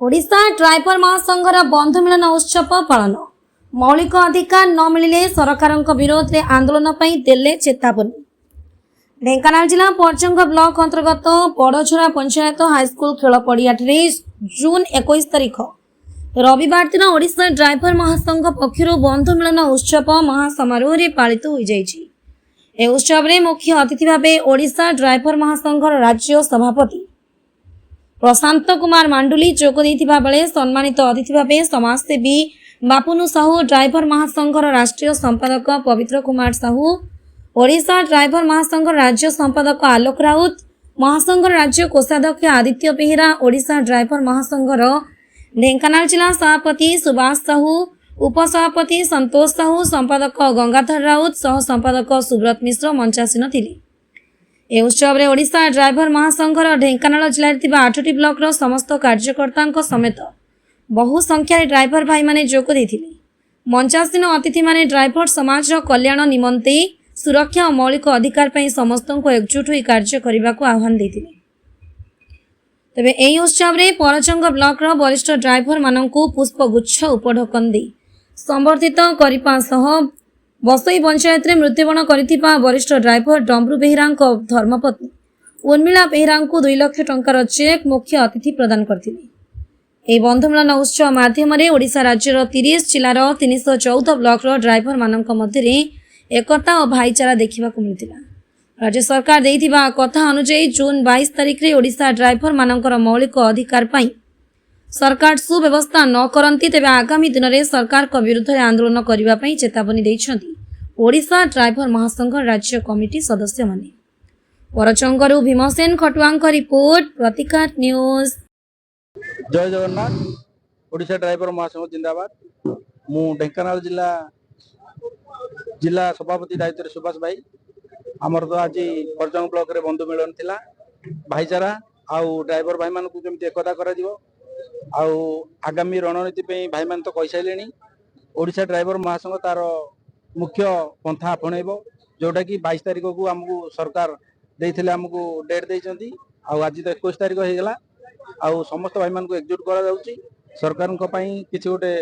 Odisha driver महासंघर बंधु मिलन उत्सव पालन मौलिक अधिकार न मिले सरकार विरोध में आंदोलन पर देले चेतावनी। ढेंकानाल जिला परजंग ब्लॉक अंतर्गत बड़झरा पंचायत हाईस्कल खेल पड़िया जून 21 तारिख रविवार दिन ओडिशा ड्राइवर महासंघ पक्षर बंधु मिलन उत्सव महासमारोह पालित हो जाइछि। ए उत्सव में मुख्य अतिथि भाव ओडिशा ड्राइवर महासंघर राज्य सभापति प्रशांत कुमार मांडुली जोग देथिबा बेले सम्मानित अतिथि भावे समाजसेवी बापुनु साहू, ड्राइवर महासंघर राष्ट्रीय संपादक पवित्र कुमार साहू, ओडिशा ड्राइवर महासंघ राज्य संपादक आलोक राउत, महासंघर राज्य कोषाध्यक्ष आदित्य बेहेरा, ओडिशा ड्राइवर महासंघर ढेंकानाल जिला सभापति सुभाष साहू, उपसभापति संतोष साहू, संपादक गंगाधर राउत, सह संपादक सुब्रत मिश्र मंचासीन थिले। ए उत्सव में ओडिशा ड्राइवर महासंघर ढेंकानाल जिले 8टी ब्लॉक समस्त कार्यकर्ता समेत बहु संख्यार ड्राइवर भाई माने जोग देथिले। मंचासीन अतिथि माने ड्राइवर समाज कल्याण निमंते सुरक्षा और मौलिक अधिकार पर समस्त को एकजुट होई कार्य करने को आह्वान देथिले। तेबे एही उत्सव में परजंग ब्लॉक वरिष्ठ ड्राइवर माननकु पुष्पगुच्छ उपढकन दे संबर्धित करने सह बसई पंचायत में मृत्युवरण कर वरिष्ठ ड्राइवर डम्रू बेहेरा धर्मपत्नी उर्मिला बेहेरा 2 लाख टंकार चेक मुख्य अतिथि प्रदान करथिले। बंधु मिलन उत्सव माध्यम ओडिशा राज्यर 30 जिलार 314 ब्लॉक ड्राइवर मानक मध्य एकता और भाईचारा देखा मिलता। राज्य सरकार देइथिबा कथा अनुसार जून 22 तारिख में ओडिशा ड्राइवर मानकर मौलिक अधिकार पाई सरकार सुव्यवस्था न करती तेज आगामी दिन में सरकार को विरुद्ध आंदोलन करने चेतावनी देइछंती ओडिशा ड्राइवर महासंघ राज्य कमिटी सदस्य माने। परचंगरु भीमसेन खटुआंक रिपोर्ट प्रतिकार न्यूज। जय जगन्नाथ। ओडिशा ड्राइवर महासंघ जिंदाबाद। मु ढेंकानाल जिला सभापति दायित्व सुभाष भाई आमर तो आज परजंग ब्लॉक रे बंधु मिलन थिला भाईचारा आउ ड्राइवर भाई मान को एकता करा दिवो आउ आगामी रणनीति भाई मान तो कही सारे ओडिशा ड्राइवर महासंघ तार मुख्य पंथा आपणेब जोटा कि 22 तारिख को आमको सरकार देइथिले आमको डेट देइचंती आउ आज तो 21 तारिख हो गला आउ समस्त भाई मान को एकजुट करा जाउची सरकार को पई किछि गोटे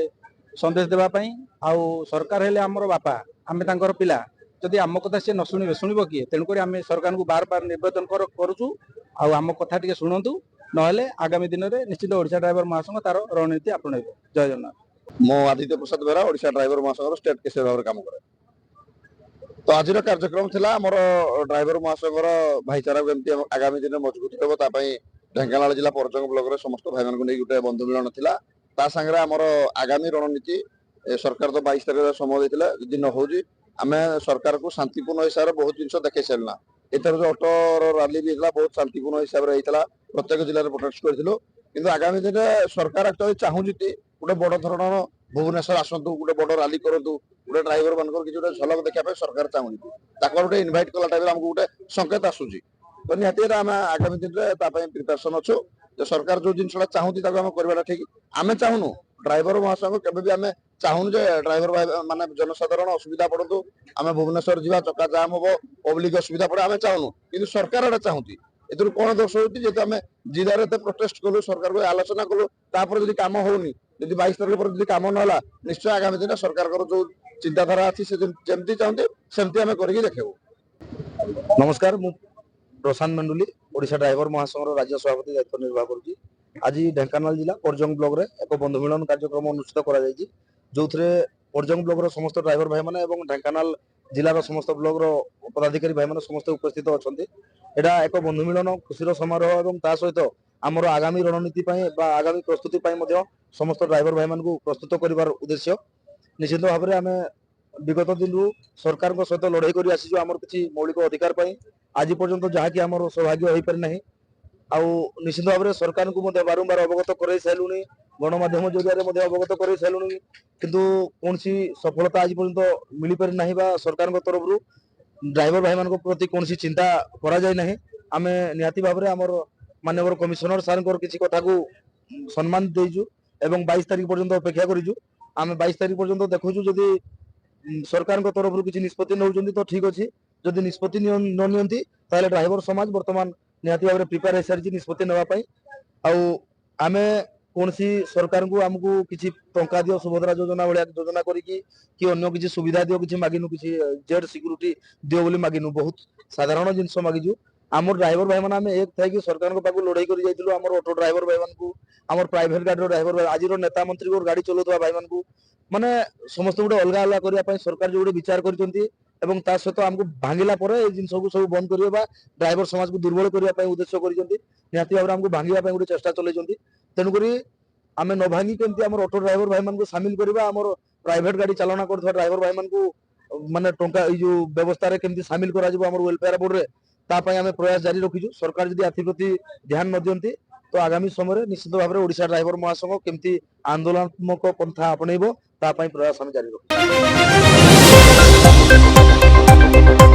संदेश देबा पई आउ सरकार हेले हमर बापा आमे तांकर पिला जदि आम कथा से न शुणवे शुणव किए तेणुक आम सरकार को बार बार निवेदन करुचु आउ आम कथा टी शुणु ना आगामी दिन में निश्चित ओडिशा ड्राइवर महासंघ तार रणनीति आपणेब। जय जगन्नाथ। मो आदित्य प्रसाद बेहरा ओडिशा ड्राइवर महासंघ स्टेट केसियर भाव काम करे। तो आज कार्यक्रम थिला हमर ड्राइवर महासंघ भाईचारा केमती आगामी दिन मजबूत हेबो ता पई ढेंकानाल जिला परजंग ब्लॉक रे समस्त भाई मान को नै गुटे बंधु मिलन थिला ता संगे हमर आगामी रणनीति सरकार तो 22 तारिख समय देथिला दिन होजी आमे सरकार को शांतिपूर्ण हिसाब से बहुत जिनस देखै सारना एथर जो ऑटो रैली भी बहुत शांतिपूर्ण हिसाब से होता प्रत्येक जिले में प्रोटेस्ट करूँ किंतु आगामी दिन सरकार एक्चुअली चाहूँ गोटे बड़ धरण भुवनेश्वर आसतु गोटे बड़ रैली करूँ गोटे ड्राइवर मान किसी गोटे झलक देखा सरकार चाहूँ गोटे इनभाइट कला टाइम आमको गोटे संकेत आसूसी तो निहती आम आगामी दिन में प्रिपेरेसन अच्छु सरकार जो जिनसा चाहूँ करवा ठीक आम चाहूँ ड्राइवर महासंघ केबे आम चाहूँ जे ड्राइवर भाई माने जनसाधारण असुविधा पड़तु आम भुवनेश्वर जा चक्का जाम हम पब्लिक असुविधा पड़े आम चाहूँ कि सरकार एटा चाहूँगी एथुर कौन दोष होती जेहेतु आम जिले में प्रोटेस्ट कलु सरकार को आलोचना कलु जब कम होनी जब 22 तारिख पर कम ना निश्चय आगामी दिन सरकार जो चिंताधारा अच्छी जमती चाहते सेमती आम करके देखू। नमस्कार मु प्रशांत मंडुली ओडिशा ड्राइवर महासंघ राज्य सभापति दायित्व निर्वाह करुच्ची। आज ढेंकानाल जिला परजंग ब्लॉक रे एक बंधु मिलन कार्यक्रम अनुष्ठित करा जायछि जो परजंग ब्लॉक रो समस्त ड्राइवर भाई माने एवं ढेंकानाल जिलार समस्त ब्लॉक रो पदाधिकारी भाई माने समस्त उपस्थित अछंती। एटा एक बंधु मिलन खुशीर समारोह एवं ता सहित आमर आगामी रणनीति आगामी प्रस्तुति समस्त ड्राइवर भाई मान को प्रस्तुत करिवार उद्देश्य निश्चित भाव में आम विगत दिन सरकार सहित लड़ाई कर आसीचु आमर किसी मौलिक अधिकार आज पर्यंत जहाँकि आमर सौभाग्य हो पारि नाही आउ निश्चित भाव में सरकार को बारंबार अवगत कर सारूँ गणमाध्यम जरिए अवगत कर सारूँ किंतु कौन सफलता आज पर्यंत मिल पारि नाही बा सरकार तरफ ड्राइवर भाई मान प्रति कौन चिंता करा जाय नाही आमे निहाती भाव में आमर माननीय कमिशनर सार किसी कथा को सम्मान देजु एवं 22 तारिख पर्यंत अपेक्षा करूँ आम 22 तारिख पर्यंत देखु जदि सरकार तरफ किसी निष्पत्ति नौ तो ठीक अच्छे जदि निष्पत्ति न नियंती ताले ड्राइवर समाज वर्तमान निहाती भाव में प्रिपेयर हो सारी निष्पत्ति नापी आउ आमे कौन सी सरकार को आमको किसी टंका दियो सुभद्रा योजना भाया योजना करिकी कि अन्य किसी सुविधा दियो किसी मागिनु किसी जेड सिक्यूरीटी दियो बोली मागिनु बहुत साधारण जिनस मागिजु आमर ड्राइवर भाई मैंने एक था कि सरकार को पाकु लड़ाई कर जाइलु आमर ऑटो ड्राइवर भाई मानकु आमर प्राइवेट गाड़ी ड्राइवर भाई आज नेता मंत्री को गाड़ी चलाउतबा भाई मानकु माने समस्त गोटे अलग अलग करिया पई सरकार जो गोटे विचार करचंती एवं ता सहित हमको भांगिला परे ए जिनस को सब बंद करिया बा ड्राइवर समाज को दुर्बल करिया पई उद्देश्य करचंती निहाती भाबरे हमको भांगिया पई गोटे चेष्टा चलैचंती तेणु करी आमे न भांगी केमती हमर ऑटो ड्राइवर भाई मानकु शामिल करबा हमर प्राइवेट गाड़ी चालना करथवा ड्राइवर भाई मानकु माने टंका ए जो व्यवस्था रे केमती शामिल करा जिवो हमर वेलफेयर बोर्ड रे ता पई आमे प्रयास जारी रखिजु सरकार जदि आथि प्रति ध्यान न दियंती तो आगामी समय निश्चित भाव में ओडिशा ड्राइवर महासंघ केमती आंदोलनात्मक पंथा आपणेबो ता पई प्रयास हम जारी रखिबु।